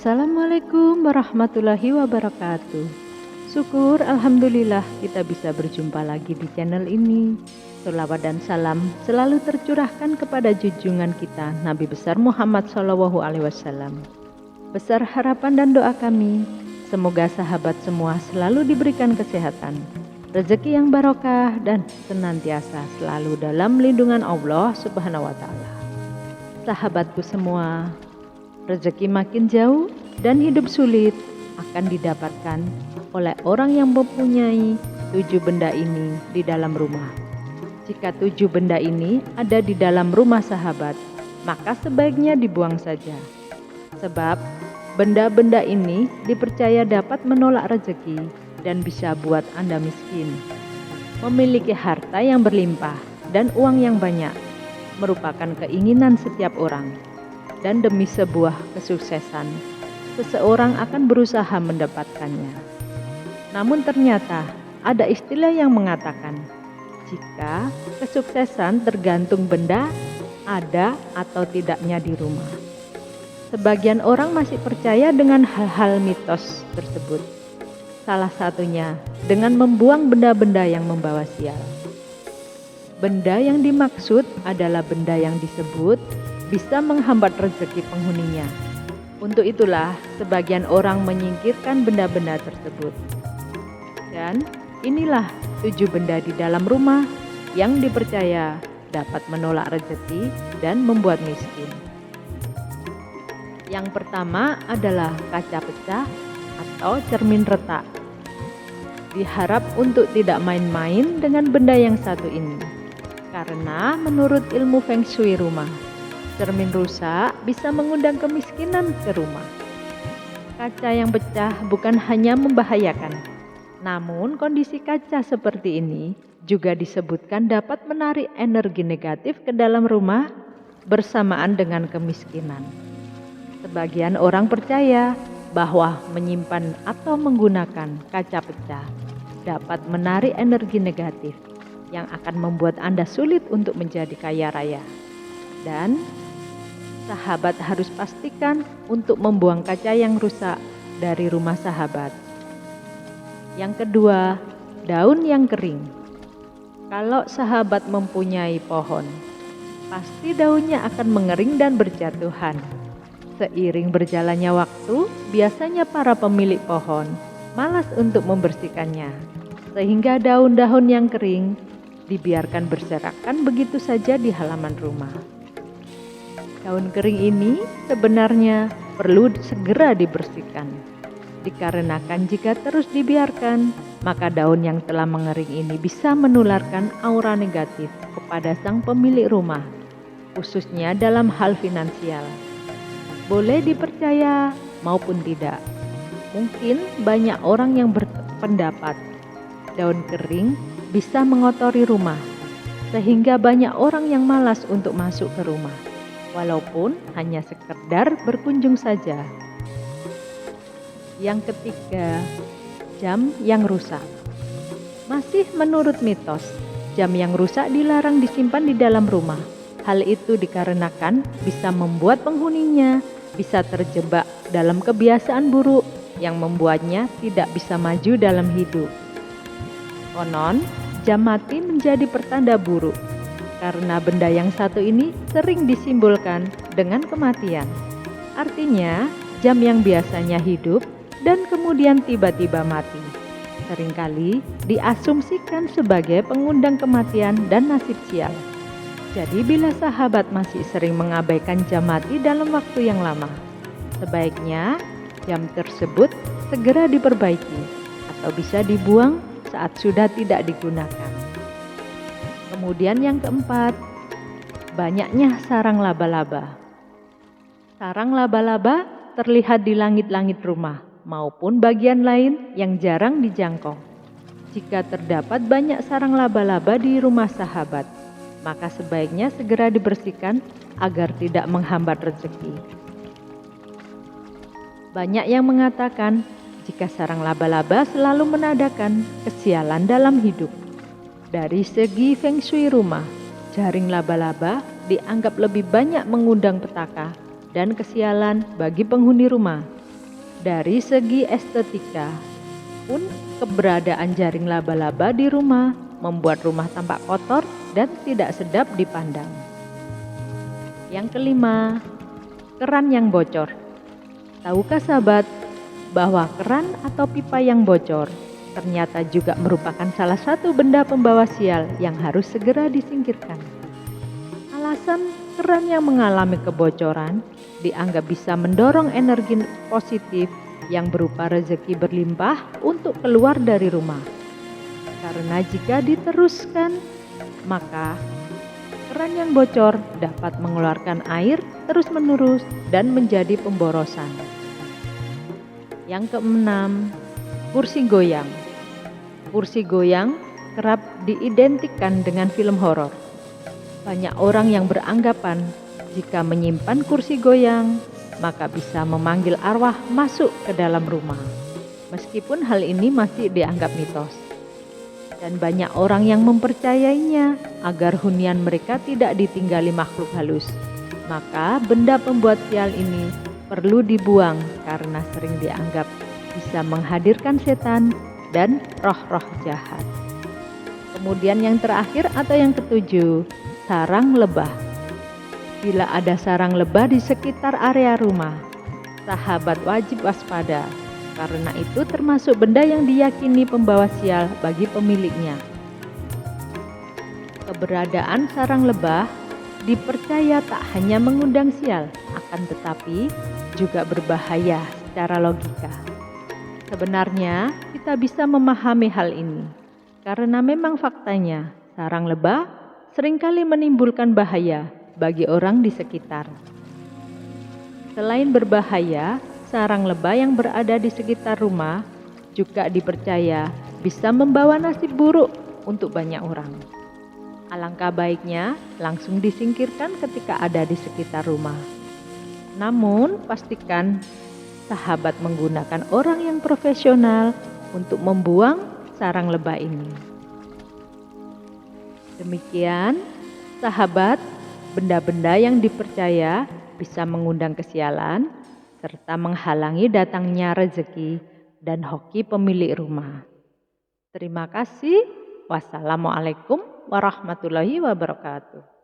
Assalamualaikum warahmatullahi wabarakatuh. Syukur Alhamdulillah kita bisa berjumpa lagi di channel ini. Sholawat dan salam selalu tercurahkan kepada junjungan kita Nabi besar Muhammad SAW. Besar harapan dan doa kami, semoga sahabat semua selalu diberikan kesehatan, rezeki yang barokah dan senantiasa selalu dalam lindungan Allah Subhanahu wa Ta'ala. Sahabatku semua, rezeki makin jauh dan hidup sulit akan didapatkan oleh orang yang mempunyai 7 benda ini di dalam rumah. Jika 7 benda ini ada di dalam rumah sahabat, maka sebaiknya dibuang saja. Sebab benda-benda ini dipercaya dapat menolak rezeki dan bisa buat Anda miskin. Memiliki harta yang berlimpah dan uang yang banyak merupakan keinginan setiap orang. Dan demi sebuah kesuksesan, seseorang akan berusaha mendapatkannya. Namun ternyata ada istilah yang mengatakan, jika kesuksesan tergantung benda ada atau tidaknya di rumah. Sebagian orang masih percaya dengan hal-hal mitos tersebut. Salah satunya dengan membuang benda-benda yang membawa sial. Benda yang dimaksud adalah benda yang disebut bisa menghambat rezeki penghuninya. Untuk itulah sebagian orang menyingkirkan benda-benda tersebut. Dan inilah 7 benda di dalam rumah yang dipercaya dapat menolak rezeki dan membuat miskin. Yang pertama adalah kaca pecah atau cermin retak. Diharap untuk tidak main-main dengan benda yang satu ini. Karena menurut ilmu Feng Shui rumah, cermin rusak bisa mengundang kemiskinan ke rumah. Kaca yang pecah bukan hanya membahayakan, namun kondisi kaca seperti ini juga disebutkan dapat menarik energi negatif ke dalam rumah bersamaan dengan kemiskinan. Sebagian orang percaya bahwa menyimpan atau menggunakan kaca pecah dapat menarik energi negatif yang akan membuat Anda sulit untuk menjadi kaya raya. Dan sahabat harus pastikan untuk membuang kaca yang rusak dari rumah sahabat. Yang kedua, daun yang kering. Kalau sahabat mempunyai pohon, pasti daunnya akan mengering dan berjatuhan. Seiring berjalannya waktu, biasanya para pemilik pohon malas untuk membersihkannya, sehingga daun-daun yang kering dibiarkan berserakan begitu saja di halaman rumah. Daun kering ini sebenarnya perlu segera dibersihkan, dikarenakan jika terus dibiarkan, maka daun yang telah mengering ini bisa menularkan aura negatif kepada sang pemilik rumah, khususnya dalam hal finansial. Boleh dipercaya maupun tidak. Mungkin banyak orang yang berpendapat daun kering bisa mengotori rumah, sehingga banyak orang yang malas untuk masuk ke rumah. Walaupun hanya sekedar berkunjung saja. Yang ketiga, jam yang rusak. Masih menurut mitos, jam yang rusak dilarang disimpan di dalam rumah. Hal itu dikarenakan bisa membuat penghuninya bisa terjebak dalam kebiasaan buruk yang membuatnya tidak bisa maju dalam hidup. Konon, jam mati menjadi pertanda buruk. Karena benda yang satu ini sering disimbolkan dengan kematian. Artinya, jam yang biasanya hidup dan kemudian tiba-tiba mati, seringkali diasumsikan sebagai pengundang kematian dan nasib sial. Jadi bila sahabat masih sering mengabaikan jam mati dalam waktu yang lama, sebaiknya jam tersebut segera diperbaiki atau bisa dibuang saat sudah tidak digunakan. Kemudian yang keempat, banyaknya sarang laba-laba. Sarang laba-laba terlihat di langit-langit rumah maupun bagian lain yang jarang dijangkau. Jika terdapat banyak sarang laba-laba di rumah sahabat, maka sebaiknya segera dibersihkan agar tidak menghambat rezeki. Banyak yang mengatakan jika sarang laba-laba selalu menandakan kesialan dalam hidup. Dari segi Feng Shui rumah, jaring laba-laba dianggap lebih banyak mengundang petaka dan kesialan bagi penghuni rumah. Dari segi estetika pun, keberadaan jaring laba-laba di rumah membuat rumah tampak kotor dan tidak sedap dipandang. Yang kelima, keran yang bocor. Tahukah sahabat bahwa keran atau pipa yang bocor ternyata juga merupakan salah satu benda pembawa sial yang harus segera disingkirkan. Alasan keran yang mengalami kebocoran dianggap bisa mendorong energi positif yang berupa rezeki berlimpah untuk keluar dari rumah. Karena jika diteruskan, maka keran yang bocor dapat mengeluarkan air terus-menerus dan menjadi pemborosan. Yang keenam, kursi goyang. Kursi goyang kerap diidentikan dengan film horor. Banyak orang yang beranggapan jika menyimpan kursi goyang, maka bisa memanggil arwah masuk ke dalam rumah. Meskipun hal ini masih dianggap mitos. Dan banyak orang yang mempercayainya agar hunian mereka tidak ditinggali makhluk halus. Maka benda pembuat sial ini perlu dibuang karena sering dianggap bisa menghadirkan setan dan roh-roh jahat. Kemudian yang terakhir atau yang ketujuh, sarang lebah. Bila ada sarang lebah di sekitar area rumah, sahabat wajib waspada, karena itu termasuk benda yang diyakini pembawa sial bagi pemiliknya. Keberadaan sarang lebah dipercaya tak hanya mengundang sial, akan tetapi juga berbahaya secara logika. Sebenarnya kita bisa memahami hal ini, karena memang faktanya sarang lebah seringkali menimbulkan bahaya bagi orang di sekitar. Selain berbahaya, sarang lebah yang berada di sekitar rumah juga dipercaya bisa membawa nasib buruk untuk banyak orang. Alangkah baiknya langsung disingkirkan ketika ada di sekitar rumah. Namun, pastikan sahabat menggunakan orang yang profesional untuk membuang sarang lebah ini. Demikian, sahabat, benda-benda yang dipercaya bisa mengundang kesialan serta menghalangi datangnya rezeki dan hoki pemilik rumah. Terima kasih. Wassalamualaikum warahmatullahi wabarakatuh.